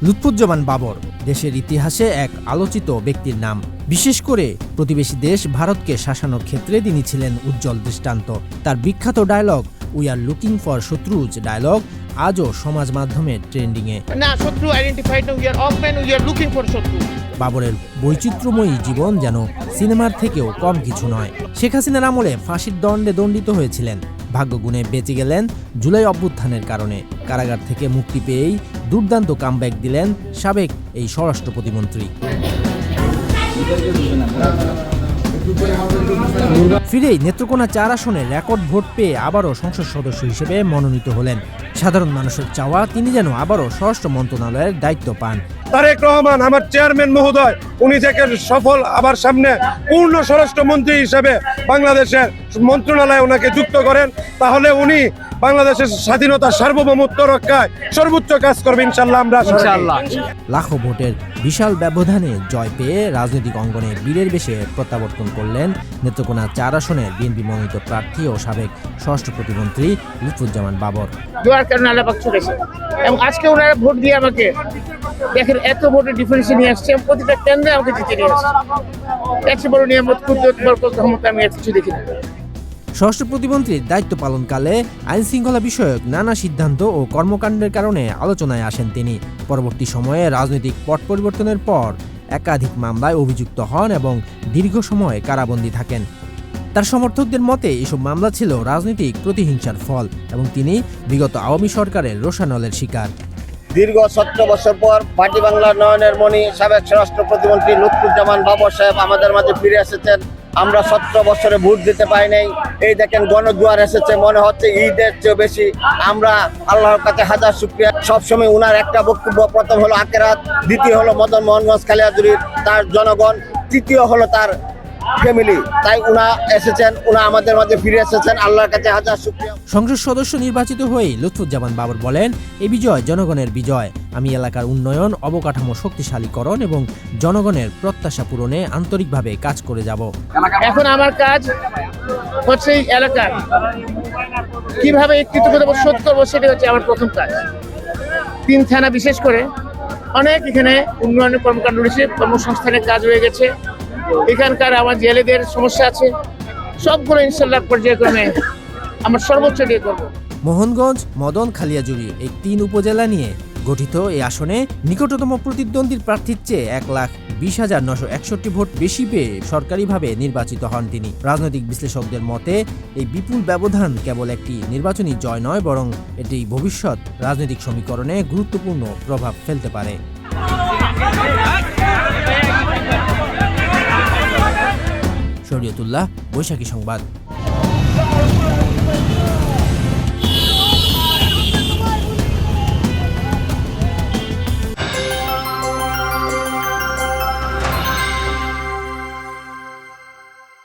লুৎফুজ্জামান বাবর দেশের ইতিহাসে এক আলোচিত ব্যক্তির নাম। বিশেষ করে প্রতিবেশী দেশ ভারতকে শাসানোর ক্ষেত্রে তিনি ছিলেন উজ্জ্বল দৃষ্টান্ত। তার বিখ্যাত dialogue we are looking for শত্রুজ ডায়লগ আজও সমাজ মাধ্যমে ট্রেন্ডিংয়ে। বাবরের বৈচিত্র্যময়ী জীবন যেন সিনেমার থেকেও কম কিছু নয়। শেখ হাসিনার আমলে ফাঁসির দণ্ডে দণ্ডিত হয়েছিলেন, ভাগ্যগুণে বেঁচে গেলেন জুলাই অভ্যুত্থানের কারণে। কারাগার থেকে মুক্তি পেয়েই দুর্দান্ত কামব্যাক দিলেন সাবেক এই স্বরাষ্ট্র প্রতিমন্ত্রী। ফিরেই নেত্রকোনা ৪ আসনে রেকর্ড ভোট পেয়ে আবারও সংসদ সদস্য হিসেবে মনোনীত হলেন। সাধারণ মানুষের চাওয়া তিনি যেন আবারও স্বরাষ্ট্র মন্ত্রণালয়ের দায়িত্ব পান। তারেক রহমান আমার চেয়ারম্যান মহোদয়, উনি থেকে সফল আবার সামনে পূর্ণ স্বরাষ্ট্রমন্ত্রী হিসেবে বাংলাদেশের মন্ত্রণালয়ে ওনাকে যুক্ত করেন, তাহলে উনি বাংলাদেশের স্বাধীনতা সার্বভৌমত্ব রক্ষায় সর্বোচ্চ কাজ করবে ইনশাআল্লাহ। আমরা লাখো ভোটের বিশাল ব্যবধানে জয় পেয়ে রাজনৈতিক অঙ্গনে বীরের বেশে প্রত্যাবর্তন করলেন নেত্রকোনা ৪ আসনের বিএনপি মনোনীত প্রার্থী ও সাবেক স্বরাষ্ট্র প্রতিমন্ত্রী লুৎফুজ্জামান বাবর। দোয়ার কারণে আল্লাহ পাক চলেছে এবং আজকে ওনারা ভোট দিয়ে আমাকে দেখেন এত ভোটের ডিফারেন্স নিয়ে আসছে, প্রতিটা কেন্দ্রে আমাকে জিতে নিয়ে আসছে। এত বড় নিয়ামত কুদরত বরকত রহমত আমি এত কিছু দেখি না। স্বরাষ্ট্র প্রতিমন্ত্রীর দায়িত্ব পালনকালে আইন শৃঙ্খলা বিষয়ক নানা সিদ্ধান্ত ও কর্মকাণ্ডের কারণে আলোচনায় আসেন তিনি। পরবর্তী সময়ে রাজনৈতিক পট পরিবর্তনের পর একাধিক মামলায় অভিযুক্ত হন এবং দীর্ঘ সময় কারাবন্দী থাকেন। তার সমর্থকদের মতে এসব মামলা ছিল রাজনৈতিক প্রতিহিংসার ফল এবং তিনি বিগত আওয়ামী সরকারের রোষানলের শিকার। দীর্ঘ 17 বছর পর মাটি বাংলার নয়নের মণি সাবেক স্বরাষ্ট্র প্রতিমন্ত্রী লুৎফুজ্জামান বাবর সাহেব আমাদের মাঝে ফিরে এসেছেন। আমরা 17 বছরে ভোট দিতে পাই নাই, এই দেখেন গণজোয়ার এসেছে, মনে হচ্ছে ঈদের চেয়ে বেশি। আমরা আল্লাহর কাছে হাজার শুকরিয়া। সবসময় উনার একটা বক্তব্য, প্রথম হলো আখেরাত, দ্বিতীয় হলো মদন মোহনগঞ্জ খালিয়াজুরির তার জনগণ, তৃতীয় হলো তার ফ্যামিলি। তাই উনা এসেছেন, উনা আমাদের মাঝে ফিরে এসেছেন, আল্লাহর কাছে হাজার শুকরিয়া। সংসদ সদস্য নির্বাচিত হয়ে লুৎফুজ্জামান বাবর বলেন, এই বিজয় জনগণের বিজয়। আমি এলাকার উন্নয়ন, অবকাঠামো শক্তিশালীকরণ এবং জনগণের প্রত্যাশা পূরণে আন্তরিকভাবে কাজ করে যাব। এখন আমার কাজ হচ্ছে এই এলাকার কিভাবে কৃতজ্ঞতা শোধ করবো, সেটা হচ্ছে আমার প্রথম কাজ। 3 থানা বিশেষ করে অনেক এখানে উন্নয়নের কর্মকাণ্ড রয়েছে, কর্মসংস্থানের কাজ হয়ে গেছে। এখানকার আমার জেলেদের সমস্যা আছে, সবগুলো ইনশাল্লাহ পর্যায়ক্রমে আমার সর্বোচ্চ দিয়ে করব। মোহনগঞ্জ, মদন, খালিয়াজুরি এই 3 উপজেলা নিয়ে গঠিত এই আসনে নিকটতম প্রতিদ্বন্দ্বীর প্রার্থীর চেয়ে 1,20,961 ভোট বেশি পেয়ে সরকারিভাবে নির্বাচিত হন তিনি। রাজনৈতিক বিশ্লেষকদের মতে এই বিপুল ব্যবধান কেবল একটি নির্বাচনী জয় নয়, বরং এটি ভবিষ্যৎ রাজনৈতিক সমীকরণে গুরুত্বপূর্ণ প্রভাব ফেলতে পারে। শরীয়তুল্লাহ, বৈশাখী সংবাদ।